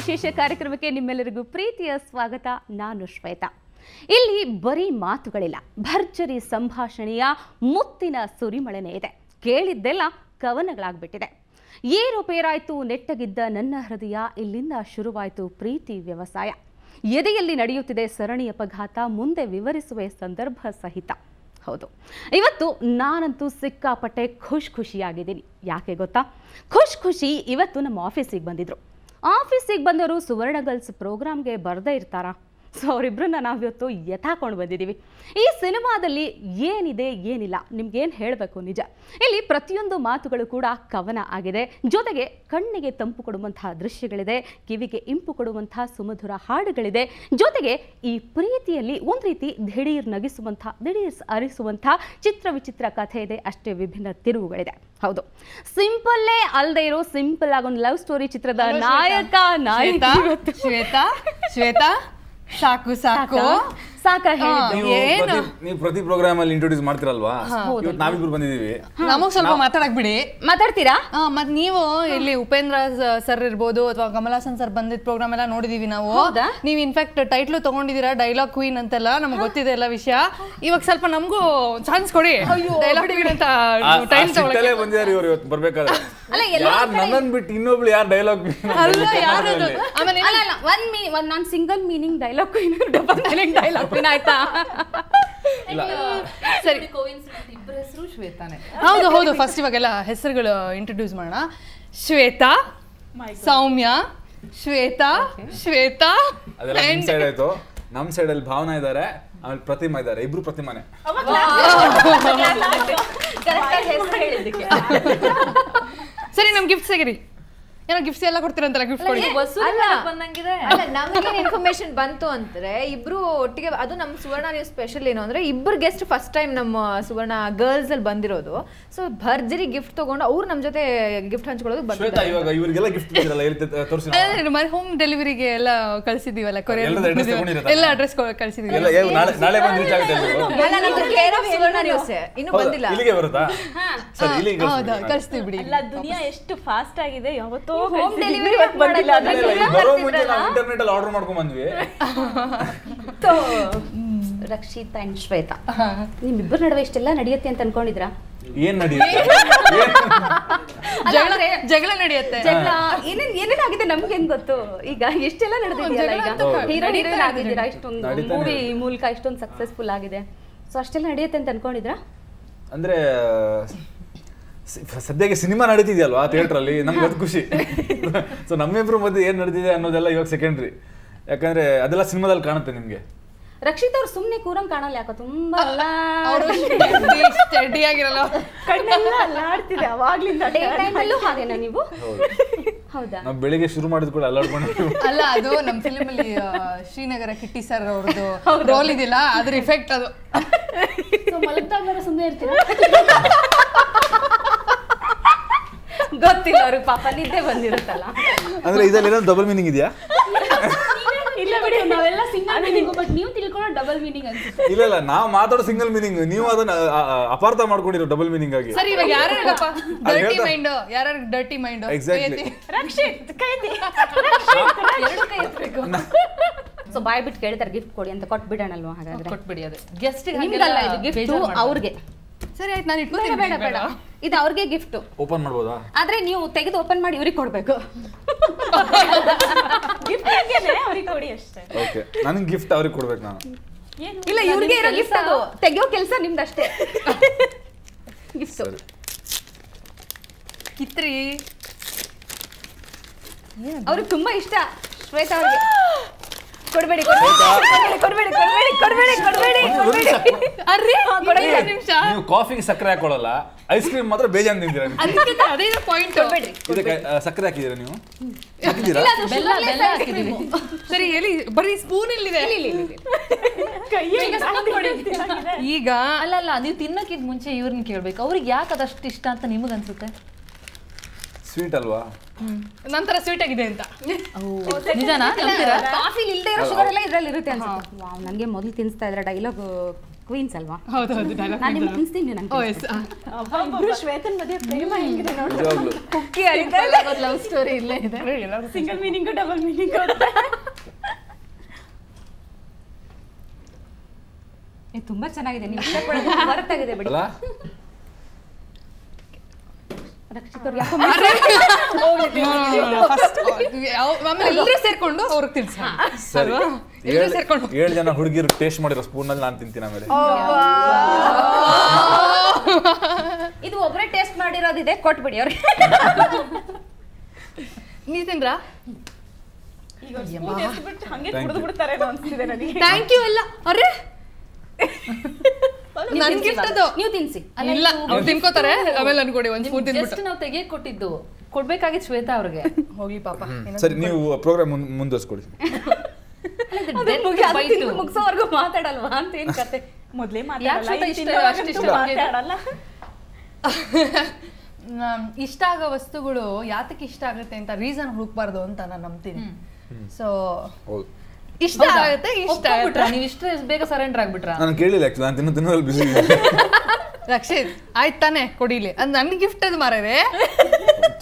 ವಿಶೇಷ ಕಾರ್ಯಕ್ರಮಕ್ಕೆ ನಿಮ್ಮೆಲ್ಲರಿಗೂ ಪ್ರೀತಿಯ ಸ್ವಾಗತ. ನಾನು ಶ್ವೇತಾ. ಇಲ್ಲಿ ಬರೀ ಮಾತುಗಳಿಲ್ಲ, ಭರ್ಜರಿ ಸಂಭಾಷಣೆಯ ಮುತ್ತಿನ ಸುರಿಮಳೆನೇ ಇದೆ. ಕೇಳಿದ್ದೆಲ್ಲ ಕವನಗಳಾಗ್ಬಿಟ್ಟಿದೆ. ಏರುಪೇರಾಯ್ತು ನೆಟ್ಟಗಿದ್ದ ನನ್ನ ಹೃದಯ, ಇಲ್ಲಿಂದ ಶುರುವಾಯಿತು ಪ್ರೀತಿ ವ್ಯವಸಾಯ. ಎದೆಯಲ್ಲಿ ನಡೆಯುತ್ತಿದೆ ಸರಣಿ ಅಪಘಾತ, ಮುಂದೆ ವಿವರಿಸುವೆ ಸಂದರ್ಭ ಸಹಿತ. ಹೌದು, ಇವತ್ತು ನಾನಂತೂ ಸಿಕ್ಕಾಪಟ್ಟೆ ಖುಷಿಯಾಗಿದ್ದೀನಿ. ಯಾಕೆ ಗೊತ್ತಾ? ಖುಷಿ ಇವತ್ತು ನಮ್ಮ ಆಫೀಸಿಗೆ ಬಂದಿದ್ರು. ಆಫೀಸಿಗೆ ಬಂದವರು ಸುವರ್ಣ ಗರ್ಲ್ಸ್ ಪ್ರೋಗ್ರಾಮ್ಗೆ ಬರದೇ ಇರ್ತಾರಾ? ಸೊ ಅವರಿಬ್ಬರನ್ನ ನಾವಿವತ್ತು ಎತ್ತಾಕೊಂಡು ಬಂದಿದ್ದೀವಿ. ಈ ಸಿನಿಮಾದಲ್ಲಿ ಏನಿದೆ ಏನಿಲ್ಲ ನಿಮ್ಗೇನು ಹೇಳಬೇಕು, ನಿಜ ಇಲ್ಲಿ ಪ್ರತಿಯೊಂದು ಮಾತುಗಳು ಕೂಡ ಕವನ ಆಗಿದೆ. ಜೊತೆಗೆ ಕಣ್ಣಿಗೆ ತಂಪು ಕೊಡುವಂತಹ ದೃಶ್ಯಗಳಿದೆ, ಕಿವಿಗೆ ಇಂಪು ಕೊಡುವಂತಹ ಸುಮಧುರ ಹಾಡುಗಳಿದೆ. ಜೊತೆಗೆ ಈ ಪ್ರೀತಿಯಲ್ಲಿ ಒಂದು ರೀತಿ ದಿಢೀರ್ ನಗಿಸುವಂಥ, ದಿಢೀರ್ ಅರಿಸುವಂಥ ಚಿತ್ರ ವಿಚಿತ್ರ ಕಥೆ ಇದೆ. ಅಷ್ಟೇ ವಿಭಿನ್ನ ತಿರುವುಗಳಿದೆ. ಹೌದು, ಸಿಂಪಲ್ಲೇ ಅಲ್ಲದೆ ಇರೋ ಸಿಂಪಲ್ ಆಗಿ ಒಂದು ಲವ್ ಸ್ಟೋರಿ ಚಿತ್ರದ ನಾಯಕ ನಾಯಕಿ ಶ್ವೇತಾ ಸಾಕು ಸಾಕು ಸಾಕ. ನೀವು ಪ್ರತಿ ಪ್ರೋಗ್ರಾಮ್ ಅಲ್ಲಿ ಇಂಟ್ರೊಡ್ಯೂಸ್ ಮಾಡ್ತಿರಲ್ವಾ, ಇವತ್ತು ನಾವಿಬ್ರು ಬಂದಿದೀವಿ. ನಮಗ್ ಸ್ವಲ್ಪ ಮಾತಾಡಕ್ ಬಿಡಿ. ಮಾತಾಡ್ತೀರಾ? ಮತ್ ನೀವು ಇಲ್ಲಿ ಉಪೇಂದ್ರ ಸರ್ ಇರ್ಬೋದು ಅಥವಾ ಕಮಲ್ ಹಾಸನ್ ಸರ್ ಬಂದಿದ್ ಪ್ರೋಗ್ರಾಮ್ ಎಲ್ಲ ನೋಡಿದೀವಿ ನಾವು. ನೀವ್ ಇನ್ಫ್ಯಾಕ್ಟ್ ಟೈಟ್ಲು ತಗೊಂಡಿದೀರಾ ಡೈಲಾಗ್ ಕ್ವೀನ್ ಅಂತೆಲ್ಲ, ನಮ್ಗೆ ಗೊತ್ತಿದೆ ಎಲ್ಲ ವಿಷಯ. ಇವಾಗ ಸ್ವಲ್ಪ ನಮಗೂ ಚಾನ್ಸ್ ಕೊಡಿ. ಡೈಲಾಗ್ ಕ್ವೀನ್ ಅಂತ ಟೈಮ್ ತಗೊಳ್ಳೇ ಬಂದಿದ್ದಾರೆ ಇವರು ಇವತ್ತು ಬರ್ಬೇಕಾದ್ರೆ. ಯಾರು ನನ್ನನ್ ಬಿಟ್ಟು ಇನ್ನೊಬ್ಳು ಯಾರು ಡೈಲಾಗ್ ಅಲ್ಲ ಯಾರು? ಆಮೇಲೆ ನಾನು single meaning dialogue queen, double meaning dialogue queen ಆಯ್ತಾ? ಸರಿ, ಇಬ್ಬರ ಹೆಸರು ಶ್ವೇತಾನೆ. ಹೌದು ಹೌದು, ಫಸ್ಟ್ ಇವಾಗೆಲ್ಲ ಹೆಸರುಗಳು ಇಂಟ್ರೊಡ್ಯೂಸ್ ಮಾಡೋಣ. ಶ್ವೇತಾ, ಸೌಮ್ಯ, ಶ್ವೇತಾ, ಶ್ವೇತಾ. ಅದೆಲ್ಲ ನಮ್ ಸೈಡ್ ಆಯ್ತು. ನಮ್ ಸೈಡ್ ಅಲ್ಲಿ ಭಾವನಾ ಇದಾರೆ, ಆಮೇಲೆ ಪ್ರತಿಮಾ ಇದಾರೆ. ಇಬ್ರು ಪ್ರತಿಮಾನೆ. ಸರಿ, ನಮ್ ಗಿಫ್ಟ್ ಸಿಗಿರಿ. ಏನೋ ಗಿಫ್ಟ್ಸ್ ಎಲ್ಲ ಕೊಡ್ತೀರಂತಲ್ಲ, ಗಿಫ್ಟ್ ಕೊಡಿ. ನಮಗೆ ಇನ್ಫಾರ್ಮೇಶನ್ ಬಂತು ಅಂದ್ರೆ ಇಬ್ರು ಒಟ್ಟಿಗೆ, ಅದು ನಮ್ಮ ಸುವರ್ಣ ನ್ಯೂಸ್ ಸ್ಪೆಷಲ್ ಏನು ಅಂದ್ರೆ ಇಬ್ರು ಗೆಸ್ಟ್ ಫಸ್ಟ್ ಟೈಮ್ ನಮ್ಮ ಸುವರ್ಣ ಗರ್ಲ್ಸ್ ಅಲ್ಲಿ ಬಂದಿರೋದು. ಸೊ ಭರ್ಜರಿ ಗಿಫ್ಟ್ ತಗೊಂಡು ಅವ್ರು ನಮ್ ಜೊತೆ ಗಿಫ್ಟ್ ಹಂಚ್ಕೊಳ್ಳೋದು ಶ್ವೇತಾ. ಇವಾಗ ಇವರಿಗೆಲ್ಲ ಗಿಫ್ಟ್ ತೋರಿಸಿ ಹೋಮ್ ಡೆಲಿವರಿಗೆ ಎಲ್ಲ ಕಳಿಸಿದೀವಲ್ಲ, ಕೊರಿಯರ್ ಎಲ್ಲ ಅಡ್ರೆಸ್ ಕಳಿಸಿದೀವಿ. ನಾಳೆ ಬಂದು ರೀಚ್ ಆಗುತ್ತೆ. ಸುವರ್ಣ ನ್ಯೂಸ್ ಇನ್ನು ಬಂದಿಲ್ಲ, ಇಲ್ಲಿಗೆ ಬರುತ್ತಾ? ಸರಿ, ಇಲ್ಲಿಗೆ ಹೌದಾ, ಕಳಿಸ್ತೀವಿ ಬಿಡಿ. ಎಲ್ಲ ದುನಿಯಾ ಎಷ್ಟು ಫಾಸ್ಟ್ ಆಗಿದೆ. ಯಾವತ್ತೋ ಹೋಮ್ ಡೆಲಿವರಿ ಬಂದಿಲ್ಲ, ಬರೋ ಮುಂಚೆ ನಾವು ಇಂಟರ್ನೆಟ್ ಅಲ್ಲಿ ಆರ್ಡರ್ ಮಾಡ್ಕೊಂಡ್ ಬಂದ್ವಿ. ರಕ್ಷಿತಾ ಅಂಡ್ ಶ್ವೇತಾ, ನಿಮ್ಮಿಬ್ಬರ ನಡುವೆ ಇಷ್ಟೆಲ್ಲ ನಡೆಯುತ್ತೆ ಅಂತ ಅನ್ಕೊಂಡಿದ್ರಾ? ಏನ್ ನಡೆಯುತ್ತೆ? ಜಗಳ ನಡೆಯುತ್ತೆ. ಜಗಳ ಏನೇನಾಗಿದೆ ನಮ್ಗೆ ಹೆಂಗ್ ಗೊತ್ತು? ಈಗ ಎಷ್ಟೆಲ್ಲ ನಡೆದಿದೆಯಲ್ಲ, ಈಗ ಹೀರೋ ಹೀರೋಯಿನ್ ಆಗಿದ್ದೀರಾ, ಇಷ್ಟೊಂದು ಮೂವಿ ಮೂಲಕ ಇಷ್ಟೊಂದು ಸಕ್ಸಸ್ಫುಲ್ ಆಗಿದೆ. ಸೊ ಅಷ್ಟೆಲ್ಲ ನಡೆಯುತ್ತೆ ಅಂತ ಅನ್ಕೊಂಡಿದ್ರಾ? ಅಂದ್ರೆ ಸದ್ಯಕ್ಕೆ ಸಿನಿಮಾ ನಡೀತಿದೆಯಲ್ವಾ ಥಿಯೇಟರ್ ಅಲ್ಲಿ, ನಮ್ಗೆ ಅದು ಖುಷಿ. ಸೊ ನಮ್ಮಿಬ್ರು ಮಧ್ಯೆ ಏನ್ ನಡೆದಿದೆ ಅನ್ನೋದೆಲ್ಲ ಇವಾಗ ಸೆಕೆಂಡ್ರಿ. ಯಾಕಂದ್ರೆ ಅದೆಲ್ಲ ಸಿನಿಮಾದಲ್ಲಿ ಕಾಣುತ್ತೆ ನಿಮ್ಗೆ. ರಕ್ಷಿತ್ ಅವ್ರು ಸುಮ್ನೆ ಕೂರಂಗ್ ಕಾಣಲ್ಲ, ಯಾಕೋ ತುಂಬಾ ಸ್ಟಡಿ ಆಗಿರಲ್ಲ, ಕಣ್ಣೆಲ್ಲ ಅಲ್ಲಾಡ್ತಿದೆ ಅವಾಗ್ಲಿಂದ. ಡೇ ಟೈಮಲ್ಲೂ ಹಾಗೇನಾ ನೀವು? ಹೌದಾ? ನಾವು ಬೆಳಿಗ್ಗೆ ಶುರು ಮಾಡಿದ್ ಕೂಡ ಅಲ್ಲಾಡ್ಕೊಂಡು. ಅಲ್ಲ, ಅದು ನಮ್ಮ ಫಿಲ್ಮ್ ಅಲ್ಲಿ ಶ್ರೀನಗರ ಕಿಟ್ಟಿ ಸರ್ ಅವ್ರದ್ದು ರೋಲ್ ಇದೆಯಲ್ಲ, ಅದ್ರ ಇಫೆಕ್ಟ್ ಅದು. ಮಲಗ್ದಾಗ ಸುಮ್ಮನೆ ಇರ್ತೀರ? ಗೊತ್ತಿಲ್ಲ ಅವ್ರಿಗೆ, ಪಾಪ ನಿದ್ದೆ ಬಂದಿರುತ್ತಲ್ಲ. ಅಂದ್ರೆ ಇದ್ರಲ್ಲಿ ಏನೋ ಡಬಲ್ ಮೀನಿಂಗ್ ಇದೆಯಾ? ಇಲ್ಲ ಬಿಡಿ, ನಾವೆಲ್ಲ ಸಿಂಗಲ್ ಮೀನಿಂಗ್, ಬಟ್ ನೀವು ತಿಳ್ಕೊಳ್ಳೋ ಡಬಲ್ ಮೀನಿಂಗ್ ಅನ್ಸುತ್ತೆ. ಇಲ್ಲ, ನಾವು ಮಾತಾಡೋ ಸಿಂಗಲ್ ಮೀನಿಂಗ್, ನೀವು ಅದನ್ನ ಅಪಾರ್ಥ ಮಾಡ್ಕೊಂಡಿರೋ ಡಬಲ್ ಮೀನಿಂಗ್ ಆಗಿ. ಸರಿ, ಇವಾಗ ಯಾರ್ಯಾರಪ್ಪ ಡರ್ಟಿ ಮೈಂಡ್, ಯಾರ್ಯಾರು ಡರ್ಟಿ ಮೈಂಡ್? ಎಕ್ಸಾಕ್ಟ್ಲಿ. ರಕ್ಷಿತ್ ಕೈ ಎರಡು ಕೈ ಎತ್ತಬೇಕು. ಸೊ ಬಾಯ್ ಬಿಟ್ಟು ಕೇಳ್ತಾರೆ ಗಿಫ್ಟ್ ಕೊಡಿ ಅಂತ, ಕೊಟ್ಬಿಡೋಣಲ್ವಾ? ಹಾಗಾದ್ರೆ ಕೊಟ್ಬಿಡಿ. ಅದು ಗೆಸ್ಟ್ ನಿಮ್ಗಲ್ಲ, ಇದು ಗಿಫ್ಟ್ ಅವ್ರಿಗೆ. ಸರಿ ಆಯ್ತು, ನಾನು ಇಟ್ಕೋತೀನಿ. ಬೇಡ ಬೇಡ, ಇದು ಅವ್ರಿಗೆ ಗಿಫ್ಟ್. ಓಪನ್ ಮಾಡ್ಬೋದಾ? ಆದ್ರೆ ನೀವು ತೆಗೆದು ಓಪನ್ ಮಾಡಿ ಇವ್ರಿಗೆ ಕೊಡ್ಬೇಕು. ಅವ್ರಿಗೆ ಕೊಡಿ ಅಷ್ಟೇ. ಓಕೆ, ನನಗೆ ಗಿಫ್ಟ್ ಅವ್ರಿಗೆ ಕೊಡ್ಬೇಕು ನಾನು. ಇಲ್ಲ, ಇವ್ರಿಗೆ ಇರೋ ಗಿಫ್ಟ್ ಅದು, ತೆಗಿಯೋ ಕೆಲಸ ನಿಮ್ದಷ್ಟೇ. ಗಿಫ್ಟ್ ಕಿತ್ರಿ, ಅವ್ರಿಗೆ ತುಂಬಾ ಇಷ್ಟ. ಶ್ವೇತಾ ಅವ್ರಿಗೆ ಕೊಡ್ಬೇಡಿ, ಕೊಡ್ಬೇಡಿ, ಕೊಡ್ಬೇಡಿ, ಕೊಡ್ಬೇಡಿ, ಕೊಡ್ಬೇಡಿ, ಕೊಡ್ಬೇಡಿ. ಅರ್ರಿ, ನಿಮಿಷ. ನೀವು ಕಾಫಿಗೆ ಸಕ್ಕರೆ ಹಾಕೊಳ್ಳಲ್ಲ, ಐಸ್ ಕ್ರೀಮ್ ಮಾತ್ರ ಬೇಜಾನ್ ತಿಂತೀರಾ? ಅದೇ ಪಾಯಿಂಟ್. ಕೊಡ್ಬೇಡಿ. ಇದಕ್ಕೆ ಸಕ್ಕರೆ ಹಾಕಿದ್ದೀರಾ ನೀವು? ಬೆಲ್ಲ ಹಾಕಿದೀವಿ. ಸರಿ ಹೇಳಿ, ಬರೀ ಸ್ಪೂನ್ ಇಲ್ಲಿದೆ. ಈಗ ಅಲ್ಲ, ನೀವು ತಿನ್ನಕ್ಕಿಂತ ಮುಂಚೆ ಇವ್ರನ್ನ ಕೇಳ್ಬೇಕು, ಅವ್ರಿಗೆ ಯಾಕೆ ಅದಷ್ಟು ಇಷ್ಟ ಅಂತ ನಿಮಗೆ ಅನ್ಸುತ್ತೆ? ಸ್ವೀಟ್ ಅಲ್ವಾ? ನಂತರ ಸ್ವೀಟ್ ಆಗಿದೆ ಅಂತ ನಿಜನಾ? ಕಾಫಿ ಇಲ್ಲದೆ ಇರೋ ಶುಗರ್ ಎಲ್ಲ ಇದ್ರಲ್ಲಿ ಇರುತ್ತೆ ಅನ್ಸುತ್ತೆ. ವಾವ್, ನನಗೆ ಮೊದಲು ತಿನ್ಸ್ತಾ ಇದ್ರೆ ಡೈಲಾಗ್ ಕ್ವೀನ್ಸ್ ಅಲ್ವಾ? ಹೌದು ನಾನು ನಿಮ್ಗೆ ತಿನ್ಸ್ತೀನಿ, ನೀವು ಇಬ್ರು ಶ್ವೇತನ್ ಮಧ್ಯೆ ಪ್ರೇಮ ಹೆಂಗಿದೆ ನೋಡಿ. ನಿಜವಾಗ್ಲೂ ಕುಕ್ಕಿ ಲವ್ ಸ್ಟೋರಿ ಇಲ್ಲೇ ಇದೆ. Single meaning double meaning. ತುಂಬಾ ಚೆನ್ನಾಗಿದೆ, ನೀವು ಇಷ್ಟಪಡೋದು ವರ್ತ್ ಆಗಿದೆ ಬಿಡಿ. ಅಲ್ಲ ರಕ್ಷಿತ್ ಅವ್ರಿಗೆ ಆಮೇಲೆ ಎಲ್ಲರೂ ಸೇರ್ಕೊಂಡು ಅವ್ರಿಗೆ ತಿಳ್ಸೋಣ. ಸರಿ, ಎಲ್ಲರೂ ಸೇರ್ಕೊಂಡು 7 ಜನ ಹುಡುಗಿರು ಟೇಸ್ಟ್ ಮಾಡಿರೋ ಸ್ಪೂನಲ್ಲಿ ನಾನು ತಿಂತೀನಿ ಆಮೇಲೆ. ಇದು ಒಬ್ಬರೇ ಟೇಸ್ಟ್ ಮಾಡಿರೋದಿದೆ, ಕೊಟ್ಬಿಡಿ ಅವ್ರಿಗೆ. ನೀ ತಿಂದ್ರಾ? ಈಗ ಸ್ಪೂನ್ ಎಸ್ಬಿಟ್ಟು ಹಂಗೆ ಕುಡಿದು ಬಿಡ್ತಾರೆ ಅನ್ಸ್ತಿದೆ ನನಗೆ. ಥ್ಯಾಂಕ್ ಯು ಎಲ್ಲ. ಅರೆ ನನ್ ಗಿಫ್ಟ್ ಅದು. ನೀವು ತಿನ್ಸಿ. ಇಲ್ಲ ಅವ್ರು ತಿನ್ಕೋತಾರೆ, ಆಮೇಲೆ ಅನ್ಕೊಡಿ ಒಂದ್ ಸ್ಪೂನ್ ತಿನ್ಬಿಟ್ಟು. ನಾವು ತೆಗಿಯಕ್ ಕೊಟ್ಟಿದ್ದು, ಕೊಡ್ಬೇಕಾಗಿತ್ತು ಶ್ವೇತಾ ಅವ್ರಿಗೆ. ಹೋಗ್ಲಿ ಪಾಪ. ಸರಿ, ನೀವು ಪ್ರೋಗ್ರಾಮ್ ಮುಂದುವರ್ಸ್ಕೊಡಿ. ಮುಗಿಸೋವರೆಗೂ ಮಾತಾಡಲ್ವಾ ಅಂತ ಏನ್ ಕತೆ? ಮೊದ್ಲೇ ಮಾತಾಡಲ್ಲ. ಇಷ್ಟ ಆಗೋ ವಸ್ತುಗಳು ಯಾತಕ್ಕೆ ಇಷ್ಟ ಆಗುತ್ತೆ ಅಂತ ರೀಸನ್ ಹುಡುಕ್ಬಾರ್ದು ಅಂತ ನಾನು ನಂಬ್ತೀನಿ. ಸೊ ಇಷ್ಟ ಆಗುತ್ತೆ, ಇಷ್ಟ ಆಗುತ್ತೆ. ನೀವು ಇಷ್ಟ ಬೇಗ ಸರೆಂಡರ್ ಆಗ್ಬಿಟ್ರ? ನಾನು ಕೇಳಿಲ್ಲ ಆಕ್ಚುಲಿ, ನಾನು ತಿನ್ನೋದ್ರಲ್ಲಿ ಬಿಸಿ. ರಕ್ಷಿತ್ ಆಯ್ತು ತಾನೆ, ಕೊಡಿಲಿ. ಅದು ನನ್ ಗಿಫ್ಟ್ ಅದು ಮಾರೇ.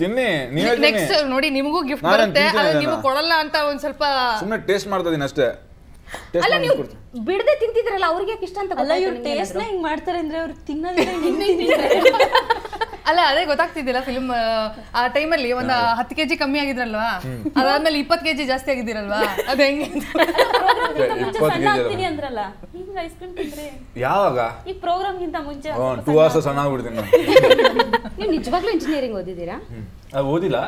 ತಿನ್ನಿ, ನೀವೇ ನೆಕ್ಸ್ಟ್ ನೋಡಿ ನಿಮಗೂ ಗಿಫ್ಟ್ ಬರುತ್ತೆ, ಅದು ನಿಮಗೆ ಕೊಡಲ್ಲ ಅಂತ ಒಂದ್ ಸ್ವಲ್ಪ ಸುಮ್ಮನೆ ಟೇಸ್ಟ್ ಮಾಡ್ತಾ ಇದೀನಿ ಅಷ್ಟೇ. ಅಲ್ಲ, ನೀವು ಬಿಡದೆ ತಿಂತಿದ್ರಲ್ಲ, ಅವ್ರಿಗೆ ಯಾಕೆ ಇಷ್ಟ ಅಂತ? ಅಲ್ಲ, ಇವ್ರು ಟೇಸ್ಟ್ ನ ಹಿಂಗ್ ಮಾಡ್ತಾರೆ ಅಂದ್ರೆ ಅವ್ರು ತಿನ್ನೋದಿಲ್ಲ. ಅಲ್ಲ ಅದೇ ಗೊತ್ತಾಗ್ತಿದ್ದಿಲ್ಲ ಫಿಲ್ಮ್ ಆ ಟೈಮಲ್ಲಿ ಒಂದು 10 kg ಕಮ್ಮಿ ಆಗಿದ್ರಲ್ವಾ, ಅದಾದ್ಮೇಲೆ 20 kg ಜಾಸ್ತಿ ಆಗಿದ್ದೀರಲ್ವಾ, ಅದ್ ಹೆಂಗೆ? ಅಂದ್ರಲ್ಲ, ಹಿಂಗ ಐಸ್ ಕ್ರೀಮ್ ತಿಂದ್ರೆ ಯಾವಾಗ? ಈ ಪ್ರೋಗ್ರಾಮ್ ಗಿಂತ ಮುಂಚೆ 2 hours ಸಣ್ಣ ಆಗ್ಬಿಡ್ತೀನಿ ನಾನು. ನೀವು ನಿಜವಾಗ್ಲೂ ಇಂಜಿನಿಯರಿಂಗ್ ಓದಿದ್ದೀರಾ? ಓದಿಲ್ಲ,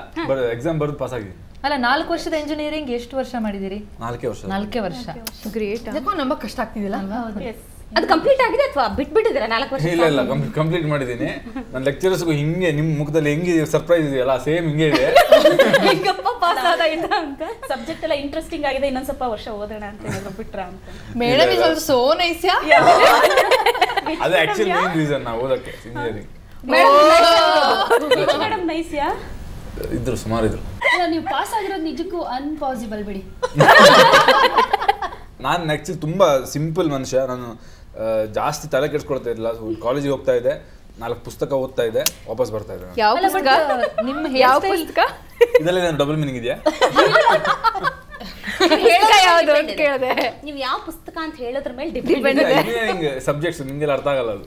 ಎಕ್ಸಾಮ್ ಬರೆದು ಪಾಸ್ ಆಗಿದ್ದೀನಿ. ಅಲ್ಲ, 4 ವರ್ಷದ ಇಂಜಿನಿಯರಿಂಗ್ ಎಷ್ಟು ವರ್ಷ ಮಾಡಿದಿರಿ? 4 ವರ್ಷ. 4 ವರ್ಷ. ಗ್ರೇಟ್. ಅದಕ್ಕೂ ನಂಬಕ್ ಕಷ್ಟ ಆಗ್ತಿದಿಲ್ಲ. ಅದು ಕಂಪ್ಲೀಟ್ ಆಗಿದೆ ಅಥವಾ ಬಿಟ್ಬಿಟ್ಟಿದ್ದೀರಾ 4 ವರ್ಷ? ಇಲ್ಲ ಇಲ್ಲ, ಕಂಪ್ಲೀಟ್ ಮಾಡಿದ್ದೀನಿ. ನನ್ನ ಲೆಕ್ಚರರ್ಸ್ಗೂ ಹಿಂಗೆ ನಿಮ್ಮ ಮುಖದಲ್ಲಿ ಹೆಂಗೆ ಸರ್ಪ್ರೈಸ್ ಇದೆಯಲ್ಲ, ಸೇಮ್ ಹಿಂಗೆ ಇದೆ. ಪಾಸ್ ಆದ ಇಲ್ಲ ಅಂತ ಸಬ್ಜೆಕ್ಟ್ ಎಲ್ಲ ಇಂಟ್ರೆಸ್ಟಿಂಗ್ ಆಗಿದೆ, ಇನ್ನೊಂದ್ ಸ್ವಲ್ಪ ವರ್ಷ ಓದೋಣ ಅಂತ ಏನಾದ್ರು ಬಿಟ್ರ ಅಂತ. Madam is also so nice. ಅದೇ ಆಕ್ಚುಲಿ ಮೇನ್ ರೀಸನ್ ನಾವು ಓದಕ್ಕೆ ಇಂಜಿನಿಯರಿಂಗ್. ಮೇಡಮ್ ನೈಸ್ ಯಾ ಇದ್ರು, ಸುಮಾರು ಇದ್ರು. ಅಲ್ಲ, ನೀವು ಪಾಸ್ ಆಗಿರೋದು ನಿಜಕ್ಕೂ ಅನ್ಪಾಸಿಬಲ್ ಬಿಡಿ. ನಾನು ಆಕ್ಚುಲಿ ತುಂಬಾ ಸಿಂಪಲ್ ಮನುಷ್ಯ. ನಾನು ಜಾಸ್ತಿ ತಲೆ ಕೆಡ್ಸ್ಕೊಳ್ತಾ ಇರಲಿಲ್ಲ. ಕಾಲೇಜಿಗೆ ಹೋಗ್ತಾ ಇದ್ದೆ, 4 ಪುಸ್ತಕ ಓದ್ತಾ ಇದ್ದೆ, ವಾಪಸ್ ಬರ್ತಾ ಇದ್ದೆ. ಯಾವ ಪುಸ್ತಕ? ನಿಮ್ಮ ಯಾವ ಪುಸ್ತಕ? ಇದರಲ್ಲಿ ನಾನು ಡಬಲ್ ಮೀನಿಂಗ್ ಇದೆಯಾ? ಯಾವುದು ಅಂತ ಕೇಳಿದೆ. ನೀವು ಯಾವ ಪುಸ್ತಕ ಅಂತ ಹೇಳೋದ್ರ ಮೇಲೆ ಡಿಪೆಂಡ್. ಇಂಜಿನಿಯರಿಂಗ್ ಸಬ್ಜೆಕ್ಟ್ಸ್ ನಿಮ್ಗೆಲ್ಲ ಅರ್ಥ ಆಗಲ್ಲ ಅದು.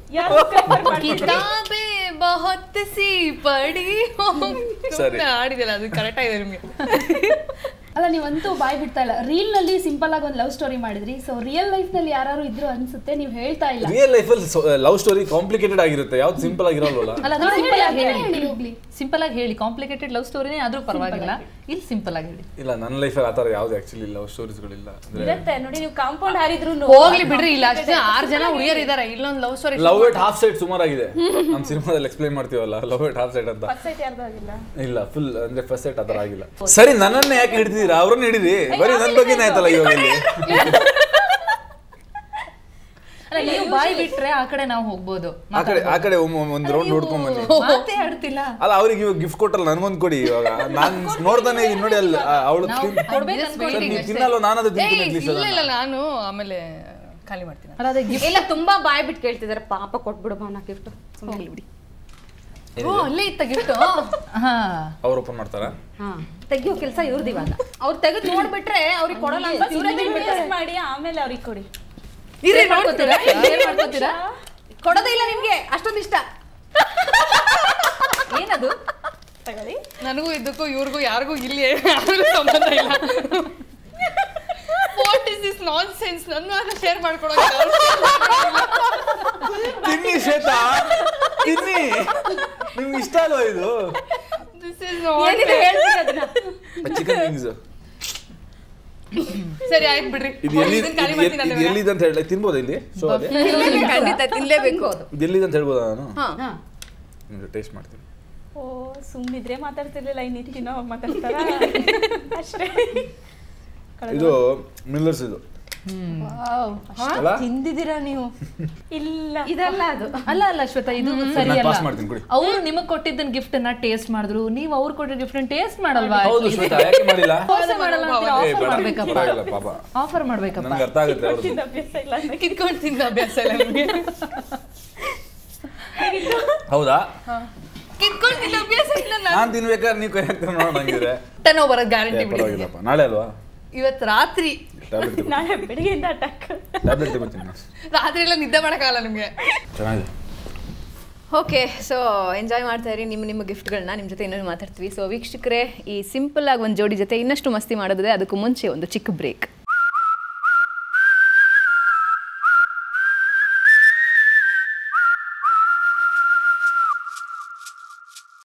ಕಿತಾಬೆ ಬಹುತ್ ಸಿ ಪಡಿ ಆಡಿದಲ್ಲ, ಅದು ಕರೆಕ್ಟ್ ಆಗಿದೆ ನಿಮ್ಗೆ. ಅಲ್ಲ, ನೀವಂತೂ ಬಾಯ್ ಬಿಡ್ತಾ ಇಲ್ಲ. ರೀಲ್ ನಲ್ಲಿ ಸಿಂಪಲ್ ಆಗಿ ಒಂದು ಲವ್ ಸ್ಟೋರಿ ಮಾಡಿದ್ರಿ. ಸೊ ರಿಯಲ್ ಲೈಫ್ ನಲ್ಲಿ ಯಾರು ಇದ್ರು ಅನ್ಸುತ್ತೆ, ನೀವು ಹೇಳ್ತಾ ಇಲ್ಲ. ರಿಯಲ್ ಲೈಫಲ್ಲಿ ಲವ್ ಸ್ಟೋರಿ ಕಾಂಪ್ಲಿಕೇಟೆಡ್ ಆಗಿರುತ್ತೆ, ಯಾವ್ದು ಸಿಂಪಲ್ ಆಗಿರಲ್ವಲ್ಲ. ಅಲ್ಲ, ಅದು ಸಿಂಪಲ್ ಆಗಿ ಹೇಳಿ. ಕಾಂಪ್ಲಿಕೇಟೆಡ್ ಲವ್ ಸ್ಟೋರಿನೇ ಆದ್ರೂ ಪರವಾಗಿಲ್ಲ, ಇಲ್ಲಿ ಸಿಂಪಲ್ ಆಗಿ ಹೇಳಿ. ಇಲ್ಲ, ನನ್ನ ಲೈಫಲ್ಲಿ ಆ ಥರ ಯಾವ್ದು ಆಕ್ಚುಲಿ ಲವ್ ಸ್ಟೋರೀಸ್ಗಳಿಲ್ಲ. ಇರುತ್ತೆ ನೋಡಿ, ನೀವು ಕಾಂಪೌಂಡ್ ಹಾರಿದ್ರು ಹೋಗ್ಲಿ ಬಿಡ್ರಿ. ಇಲ್ಲ ಅಷ್ಟೇ 6 ಜನ ಹುಡುಗಿಯರು ಇದಾರೆ, ಇಲ್ಲೊಂದು love story. Love at half side ಸುಮಾರಾಗಿದೆ. ನಮ್ಮ ಸಿನಿಮಾದಲ್ಲಿ ಎಕ್ಸ್ಪ್ಲೈನ್ ಮಾಡ್ತೀವಲ್ಲ, ಲವ್ ಎಟ್ ಹಾಫ್ ಸೈಡ್ ಅಂತ. ಇಲ್ಲ, ಫುಲ್ ಅಂದ್ರೆ ಫಸ್ಟ್ ಸೈಟ್ ಆ ಥರ ಆಗಿಲ್ಲ. ಸರಿ, ನನ್ನನ್ನೇ ಯಾಕೆ ಹಿಡಿದಿದ್ದೀರಾ? ಅವ್ರನ್ನ ಹಿಡಿದಿ, ಬರೀ ನನ್ನ ಬಗ್ಗೆನೇ ಆಯ್ತಲ್ಲ ಇವಾಗ ಇಲ್ಲಿ. ನೀವು ಬಾಯಿ ಬಿಟ್ರೆ ಆ ಕಡೆ ನಾವು ಹೋಗ್ಬೋದು. ಆ ಕಡೆ ಒಂದು ರೌಂಡ್ ನೋಡ್ಕೊಂಡ್ ಬನ್ನಿ. ಮಾತೇ ಆಡ್ತಿಲ್ಲ. ಅಲ್ಲ, ಅವ್ರಿಗೆ ಇವಾಗ ಗಿಫ್ಟ್ ಕೊಟ್ಟಲ್ಲ, ನನ್ಗೊಂದು ಕೊಡಿ. ಇವಾಗ ನಾನು ನೋಡ್ತಾನೆ ಇದೀನಿ ನೋಡಿ, ಅಲ್ಲಿ ಅವಳು ತಿನ್ನಲ್ಲ, ನಾನದು ತಿಂತೀನಿ. ಇಲ್ಲ ನಾನು ಆಮೇಲೆ ಖಾಲಿ ಮಾಡ್ತೀನಿ. ಇಲ್ಲ, ತುಂಬಾ ಬಾಯ್ ಬಿಟ್ಟು ಕೇಳ್ತಿದಾರೆ, ಪಾಪ ಕೊಟ್ಬಿಡು ಭಾವನಾ ಗಿಫ್ಟ್. ಸುಮ್ಮನೆ ಬಿಡಿ. ಅಲ್ಲೇ ಇತ್ತ ಗಿಫ್ಟ್. ಅವ್ರು ಓಪನ್ ಮಾಡ್ತಾರ? ತೆಗಿಯೋ ಕೆಲಸ ಇವ್ರದ್ದು. ಇವಾಗ ಅವ್ರು ತೆಗೆದು ನೋಡ್ಬಿಟ್ರೆ ಅವ್ರಿಗೆ ಕೊಡಲ್ಲ ಅಂತ ಮಾಡಿ ಆಮೇಲೆ ಅವ್ರಿಗೆ ಕೊಡಿ. ಕೊಡೋದೇ ಇಲ್ಲ ನಿಮ್ಗೆ, ಅಷ್ಟೊಂದು ಇಷ್ಟ. ಏನದು? ನನಗೂ ಇದಕ್ಕೂ ಇವ್ರಿಗೂ ಯಾರಿಗೂ ಇಲ್ಲಿ ಸಂಬಂಧ ಇಲ್ಲ. What is this nonsense? ನನ್ನ ಶೇರ್ ಮಾಡ್ಕೊಡೋ. ತಿನ್ನಿ ಶ್ವೇತಾ, ತಿನ್ನಿ. ನಿಮ್ಗೆ ಇಷ್ಟ ಅಲ್ವಾ ಇದು? Chicken wings. ಸರಿ ಆಯ್ತು ಬಿಡ್ರಿ. ಇದು ಎಲ್ಲಿದೆ ಅಂತ ಹೇಳಿ ತಿನ್ಬೋದಾ ಇಲ್ಲಿ? ಶೋ ಅದೇ ಖಂಡಿತ ತಿನ್ಲೇಬೇಕು. ಇದು ಎಲ್ಲಿದೆ ಅಂತ ಹೇಳ್ಬೋದಾ? ನಾನು ಟೇಸ್ಟ್ ಮಾಡ್ತೀನಿ. ಓ, ಸುಮ್ಮನಿದ್ರೆ ಮಾತಾಡ್ತಿರ್ಲಿಲ್ಲ, ಇನ್ನಿಟ್ಟಿನೋ ಮಾತಾಡ್ತಾರ ಅಷ್ಟೇ. ಇದು ಮಿಲ್ಲರ್ಸ್. ಇದು ತಿಂದಿದ್ದೀರಾ ನೀವು? ಇಲ್ಲ ಇದಲ್ಲ ಅದು. ಅಲ್ಲ ಶ್ವೇತಾ, ಇದು ಸರಿ ಅಲ್ಲ. ಪಾಸ್ ಮಾಡ್ತೀನಿ ಕುಡಿ. ಅವ್ರು ನಿಮಗ್ ಕೊಟ್ಟಿದ್ದನ್ ಗಿಫ್ಟ್ ಅನ್ನ ಟೇಸ್ಟ್ ಮಾಡಿದ್ರು, ನೀವು ಅವ್ರು ಕೊಟ್ಟಿದ್ದ ಗಿಫ್ಟ್ ಟೇಸ್ಟ್ ಮಾಡಲ್ವಾ? ಹೌದು ಶ್ವೇತಾ, ಯಾಕೆ ಮಾಡಿಲ್ಲ? ಆಫರ್ ಮಾಡಲ್ಲ ಅಂತೀರಾ? ಏ, ಬೇಡ, ಆಫರ್ ಮಾಡ್ಬೇಕಪ್ಪ, ಪರವಾಗಿಲ್ಲ ಪಾಪ, ಆಫರ್ ಮಾಡ್ಬೇಕಪ್ಪ. ನನಗೆ ಅರ್ಥ ಆಗುತ್ತೆ ಅವ್ರದ್ದು. ಅಭ್ಯಾಸ ಇಲ್ಲ ಕಿತ್ಕೊಂಡು ತಿಂದ ಅಭ್ಯಾಸ ಇಲ್ಲ ನಿಮ್ಗೆ. ಹೌದಾ? ಕಿತ್ಕೊಂಡು ತಿಂದ ಅಭ್ಯಾಸ ಇಲ್ಲ. ನಾನ್ ತಿನ್ಬೇಕಾದ್ರೆ ನೀವು ಕೈ ಹಾಕ್ತಾರೆ ನೋಡೋಣ ಹಂಗಿದ್ರೆ. ನಾವು ಬರೋದು ಗ್ಯಾರಂಟಿ ಬಿಡಿ. ಪರವಾಗಿಲ್ಲಪ್ಪ, ನಾಳೆ ಅಲ್ವಾ? ಇವತ್ತು ರಾತ್ರಿ ಟ್ಯಾಬ್ಲೆಟ್ ನಾಳೆ ಬೆಳಿಗ್ಗೆಯಿಂದ ಅಟ್ಯಾಕ್. ಟ್ಯಾಬ್ಲೆಟ್ ತಗೋತೀನಿ ನಾನು. ರಾತ್ರಿ ಎಲ್ಲ ನಿದ್ದೆ ಮಾಡಕ್ಕಾಗಲ್ಲ ನಿಮ್ಗೆ. ಚೆನ್ನಾಗಿದೆ. ಓಕೆ, ಸೊ ಎಂಜಾಯ್ ಮಾಡ್ತಾ ಇರಿ ನಿಮ್ಮ ಗಿಫ್ಟ್ಗಳನ್ನ. ನಿಮ್ಮ ಜೊತೆ ಇನ್ನೊಂದು ಮಾತಾಡ್ತೀವಿ. ಸೊ ವೀಕ್ಷಕರೇ, ಈ ಸಿಂಪಲ್ ಆಗಿ ಒಂದು ಜೋಡಿ ಜೊತೆ ಇನ್ನಷ್ಟು ಮಸ್ತಿ ಮಾಡೋದಿದೆ. ಅದಕ್ಕೂ ಮುಂಚೆ ಒಂದು ಚಿಕ್ಕ ಬ್ರೇಕ್.